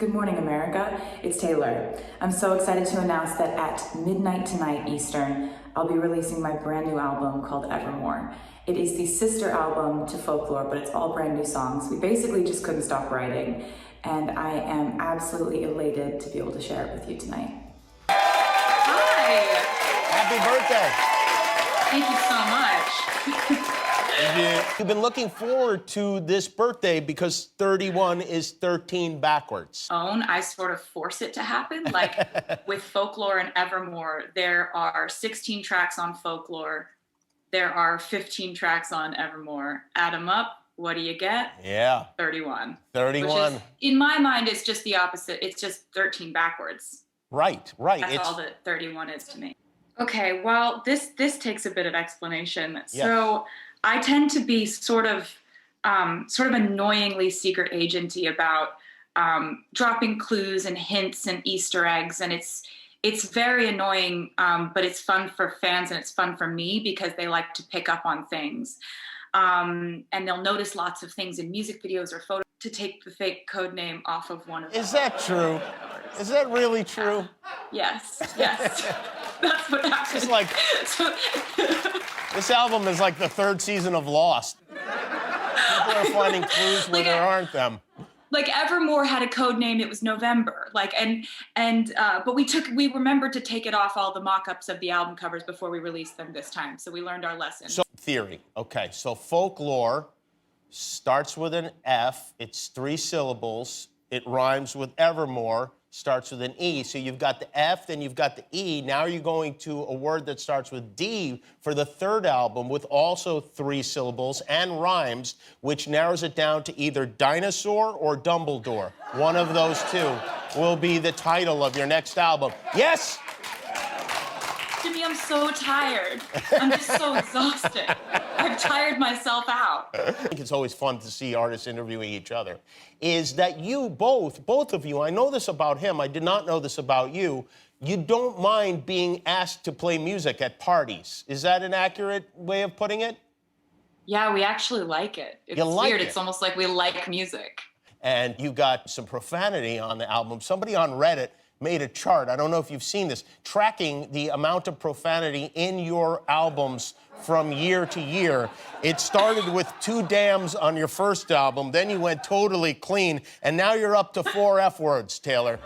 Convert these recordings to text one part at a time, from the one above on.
Good morning, America. It's Taylor. I'm so excited to announce that at midnight tonight Eastern, I'll be releasing my brand new album called Evermore. It is the sister album to Folklore, but it's all brand new songs. We basically just couldn't stop writing, and I am absolutely elated to be able to share it with you tonight. Hi! Happy birthday! Thank you so much. You've been looking forward to this birthday because 31 is 13 backwards. I sort of force it to happen. Like with Folklore and Evermore, there are 16 tracks on Folklore. There are 15 tracks on Evermore. Add them up, what do you get? Yeah. 31. 31. Which is, in my mind, it's just the opposite. It's just 13 backwards. Right. That's all that 31 is to me. Okay, well, this takes a bit of explanation. Yes. So I tend to be sort of annoyingly secret agenty about dropping clues and hints and Easter eggs, and it's very annoying, but it's fun for fans and it's fun for me because they like to pick up on things, and they'll notice lots of things in music videos or photos to take the fake code name off of one of them. Is that true? Is that really true? Yes. That's what happens. It's like this album is like the third season of Lost. People are finding clues where there aren't them. Like Evermore had a code name. It was November. But we remembered to take it off all the mock-ups of the album covers before we released them this time. So we learned our lesson. So theory. Okay. So Folklore starts with an F. It's 3 syllables. It rhymes with Evermore. Starts with an E. So you've got the F, then you've got the E. Now you're going to a word that starts with D for the third album with also 3 syllables and rhymes, which narrows it down to either dinosaur or Dumbledore. One of those two will be the title of your next album. Yes? Jimmy, I'm so tired. I'm just so exhausted. I've tired myself out. I think it's always fun to see artists interviewing each other, is that you both of you, I know this about him, I did not know this about you, you don't mind being asked to play music at parties. Is that an accurate way of putting it? Yeah, we actually like it. It's weird. It's almost like we like music. And you got some profanity on the album. Somebody on Reddit made a chart, I don't know if you've seen this, tracking the amount of profanity in your albums from year to year. It started with 2 dams on your first album, then you went totally clean, and now you're up to 4 F words, Taylor.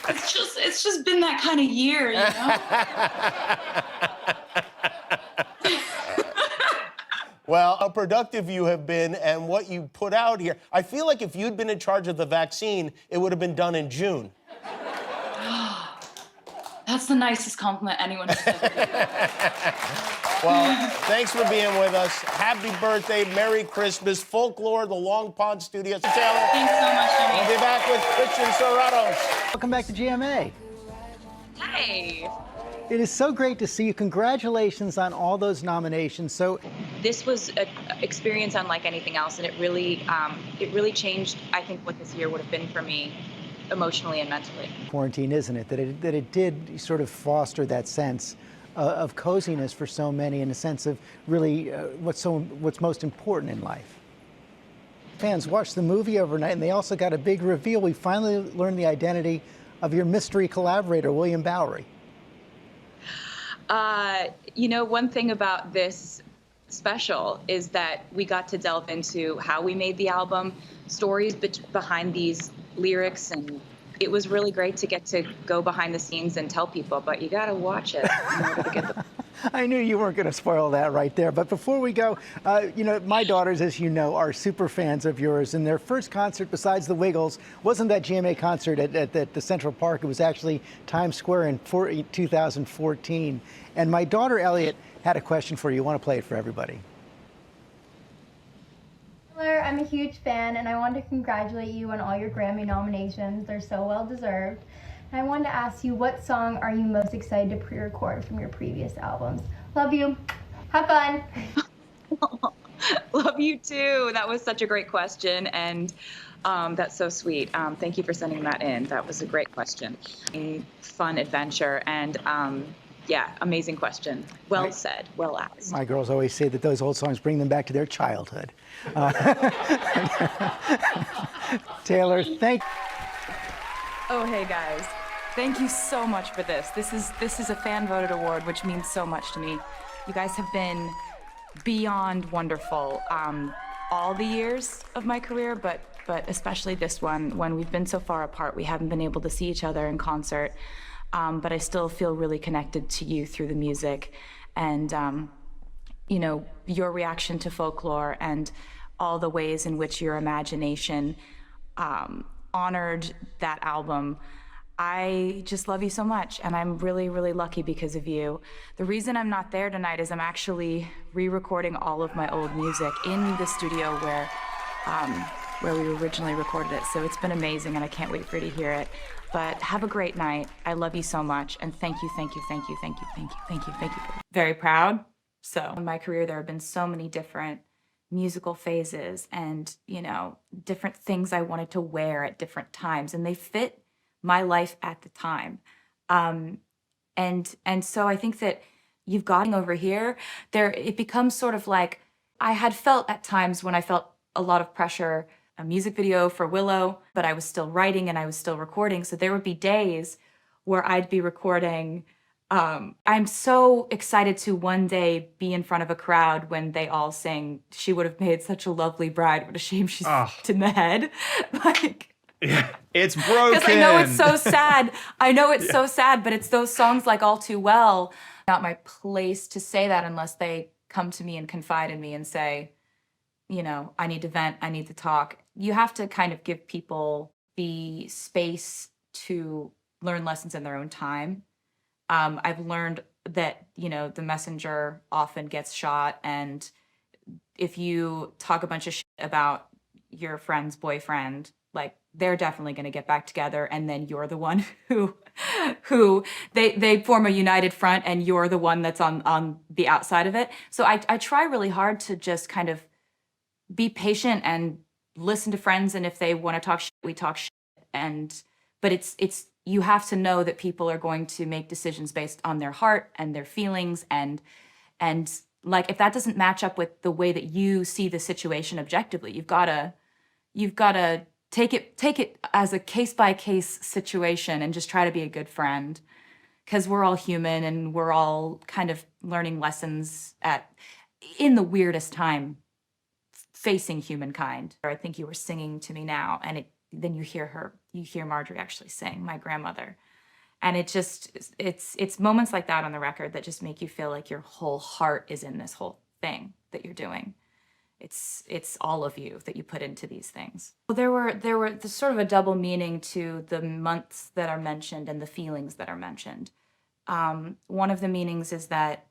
It's just been that kind of year, you know? Well, how productive you have been and what you put out here. I feel like if you'd been in charge of the vaccine, it would have been done in June. That's the nicest compliment anyone has ever given. Well, thanks for being with us. Happy birthday, Merry Christmas, Folklore, the Long Pond Studios. Taylor. Thanks so much, Jimmy. We'll be back with Christian Serratos. Welcome back to GMA. Hey. It is so great to see you. Congratulations on all those nominations. So this was an experience unlike anything else, and it really changed, I think, what this year would have been for me emotionally and mentally. Quarantine, isn't it? That it did sort of foster that sense of coziness for so many, in a sense of really what's most important in life. Fans watched the movie overnight, and they also got a big reveal. We finally learned the identity of your mystery collaborator, William Bowery. You know, one thing about this special is that we got to delve into how we made the album, stories behind these lyrics, and it was really great to get to go behind the scenes and tell people, but you got to watch it in order to get the... I knew you weren't going to spoil that right there. But before we go, you know, my daughters, as you know, are super fans of yours. And their first concert, besides the Wiggles, wasn't that GMA concert at the Central Park. It was actually Times Square in 2014. And my daughter, Elliot, had a question for you. I want to play it for everybody. Taylor, I'm a huge fan, and I want to congratulate you on all your Grammy nominations. They're so well deserved. And I wanted to ask you, what song are you most excited to pre-record from your previous albums? Love you. Have fun. Love you too. That was such a great question, and that's so sweet. Thank you for sending that in. That was a great question. A fun adventure, and Yeah, amazing question. Well said, well asked. My girls always say that those old songs bring them back to their childhood. Taylor, thank you. Oh, hey guys. Thank you so much for this. This is a fan voted award, which means so much to me. You guys have been beyond wonderful all the years of my career, but especially this one. When we've been so far apart, we haven't been able to see each other in concert, but I still feel really connected to you through the music. And you know, your reaction to Folklore and all the ways in which your imagination honored that album. I just love you so much, and I'm really, really lucky because of you. The reason I'm not there tonight is I'm actually re-recording all of my old music in the studio where we originally recorded it. So it's been amazing, and I can't wait for you to hear it. But have a great night. I love you so much, and thank you, thank you, thank you, thank you, thank you, thank you, thank you. Very proud. So in my career, there have been so many different musical phases and, you know, different things I wanted to wear at different times, and they fit my life at the time. And so I think that you've gotten over here, it becomes sort of like, I had felt at times when I felt a lot of pressure, a music video for Willow, but I was still writing and I was still recording. So there would be days where I'd be recording. I'm so excited to one day be in front of a crowd when they all sing, "She would have made such a lovely bride. What a shame she's fucked in the head." Like, yeah, it's broken. Because I know it's so sad. I know it's so sad, but it's those songs like All Too Well. Not my place to say that unless they come to me and confide in me and say, you know, I need to vent, I need to talk. You have to kind of give people the space to learn lessons in their own time. I've learned that, you know, the messenger often gets shot, and if you talk a bunch of shit about your friend's boyfriend, like, they're definitely going to get back together, and then you're the one who they form a united front, and you're the one that's on the outside of it. So I try really hard to just kind of be patient and listen to friends, and if they want to talk shit, we talk shit. But it's you have to know that people are going to make decisions based on their heart and their feelings, and like, if that doesn't match up with the way that you see the situation objectively, you've got to take it as a case-by-case situation and just try to be a good friend, because we're all human and we're all kind of learning lessons in the weirdest time facing humankind. I think you were singing to me now, and then you hear Marjorie actually sing, my grandmother. And it's moments like that on the record that just make you feel like your whole heart is in this whole thing that you're doing. It's all of you that you put into these things. Well, there were sort of a double meaning to the months that are mentioned and the feelings that are mentioned. One of the meanings is that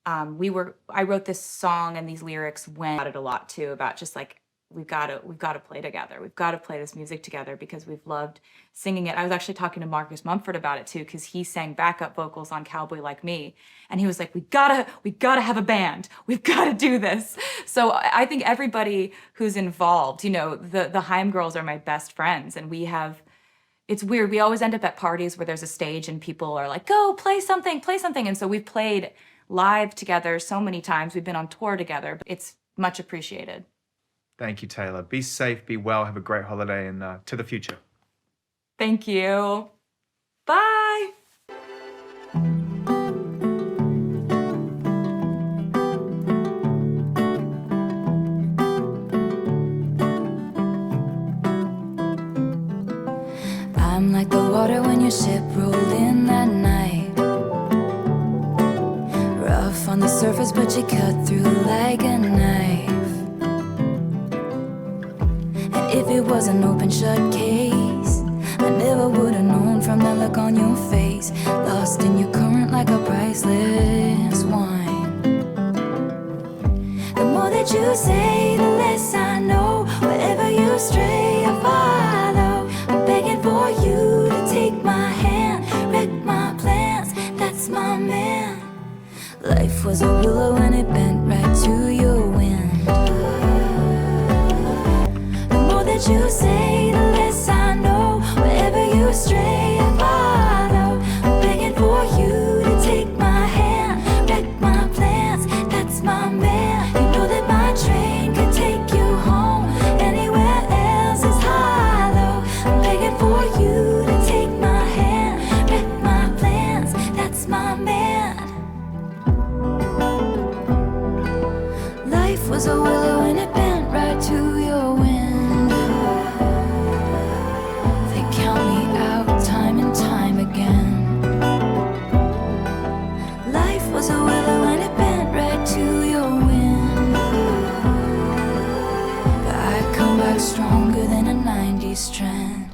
I wrote this song and these lyrics when about it a lot too, about just like, we've got to play together. We've got to play this music together because we've loved singing it. I was actually talking to Marcus Mumford about it too, because he sang backup vocals on Cowboy Like Me, and he was like, we gotta have a band. We've got to do this. So I think everybody who's involved, you know, the Haim girls are my best friends, and it's weird. We always end up at parties where there's a stage and people are like, go play something. And so we've played live together so many times. We've been on tour together. It's much appreciated. Thank you, Taylor. Be safe, be well, have a great holiday, and to the future. Thank you. Bye. I'm like the water when your ship rolled in that night. Rough on the surface, but you cut through like a knife. If it was an open shut case, I never would have known from the look on your face. Lost in your current like a priceless wine. The more that you say, the less I know. Wherever you stray, I follow. I'm begging for you to take my hand, wreck my plans, that's my man. Life was a willow and it bent right to your wind. That you say, the less I know. Wherever you stray, I follow. I'm begging for you to take my stronger than a 90s trend.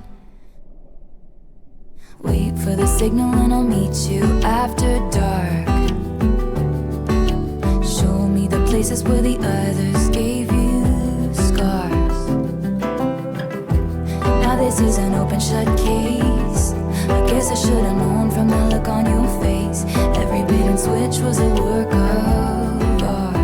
Wait for the signal and I'll meet you after dark. Show me the places where the others gave you scars. Now this is an open shut case. I guess I should've known from the look on your face. Every bait and switch was a work of art.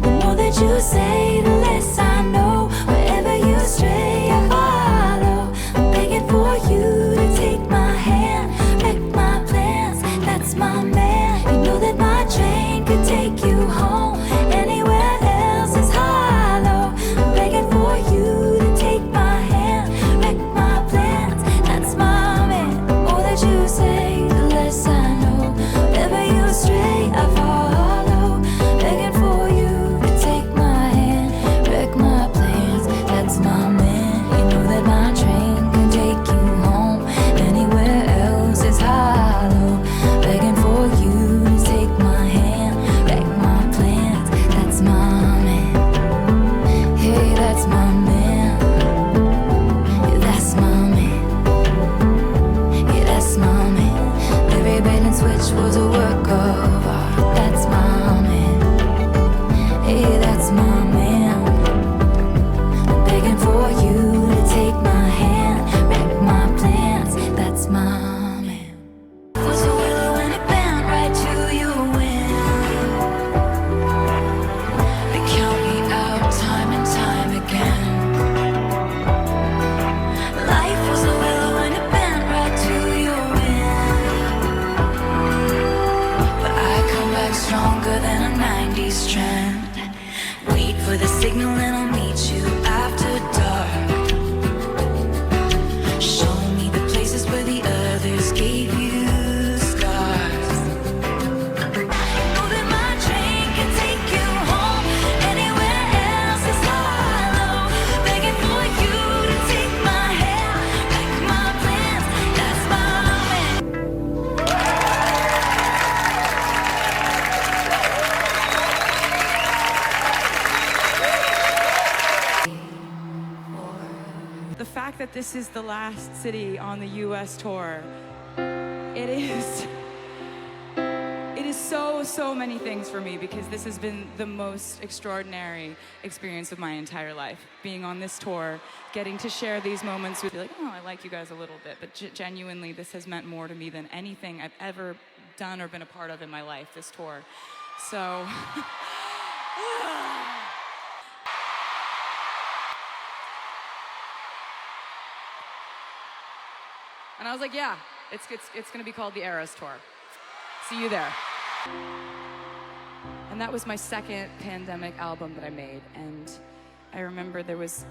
The more that you say, the less I know. Wherever you stray, I follow. I'm begging for you to take my hand, wreck my plans, that's my man. You know that my train could take you home. Anywhere else is hollow. I'm begging for you to take my hand, wreck my plans, that's my man. The more that you say, the less I know. Wherever you stray, I follow. Begging for you to take my hand, wreck my plans, that's my man. You know that my train can take you home. Anywhere else is hollow. Begging for you to take my hand, wreck my plans, that's my man. Hey, that's my man. Yeah, that's my man. Yeah, that's my man. Every bait and switch was a work of art. That's my man. Hey, that's my man. I'm begging for you to take my hand, wreck my plans, that's my man. Was a willow and it bent right to your wind. They count me out time and time again. Life was a willow and it bent right to your wind. But I come back stronger than a 90s trend. Wait for the signal and I'll meet you after dark. Show me the places where the others gave you scars. Know that my train can take you home. Anywhere else is hollow. Begging for you to take my hand, wreck my plans, that's my man. The fact that this is the last city on the US tour, it is so many things for me, because this has been the most extraordinary experience of my entire life. Being on this tour, getting to share these moments with you, like, oh, I like you guys a little bit, but genuinely this has meant more to me than anything I've ever done or been a part of in my life, this tour. So and I was like, yeah, it's gonna be called the Eras Tour. See you there. And that was my second pandemic album that I made, and I remember there was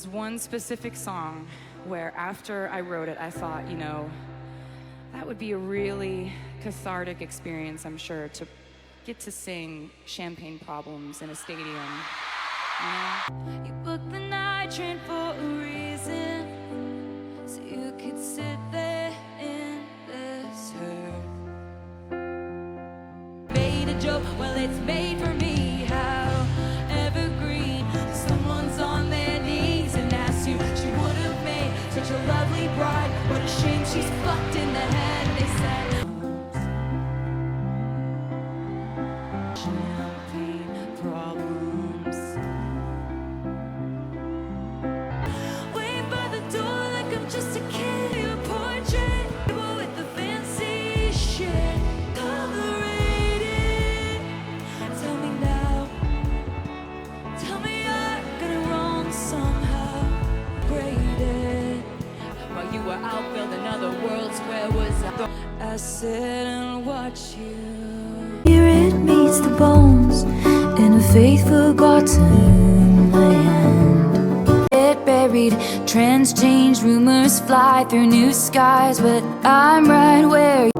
one specific song where after I wrote it, I thought, you know, that would be a really cathartic experience, I'm sure, to get to sing Champagne Problems in a stadium. You know? You booked the night train for a reason, so you could sit there in this hurt. Made a joke, well it's made for me. How evergreen. Someone's on their knees and asks you, she would have made such a lovely bride. What a shame she's fucked in the head, they said. Champagne problems. Wait by the door like I'm just a kid. Your portrait with the fancy shit. Colorated. Tell me now. Tell me I got it wrong somehow. Graded. While you were out building other worlds, where was I? I sit and watch you. Here it meets the bones in a faith forgotten land. Get buried, trends change, rumors fly through new skies, but I'm right where you.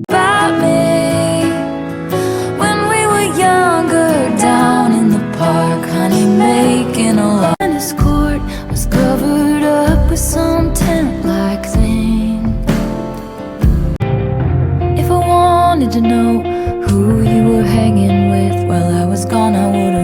About me when we were wanted to know who you were hanging with. While I was gone, I would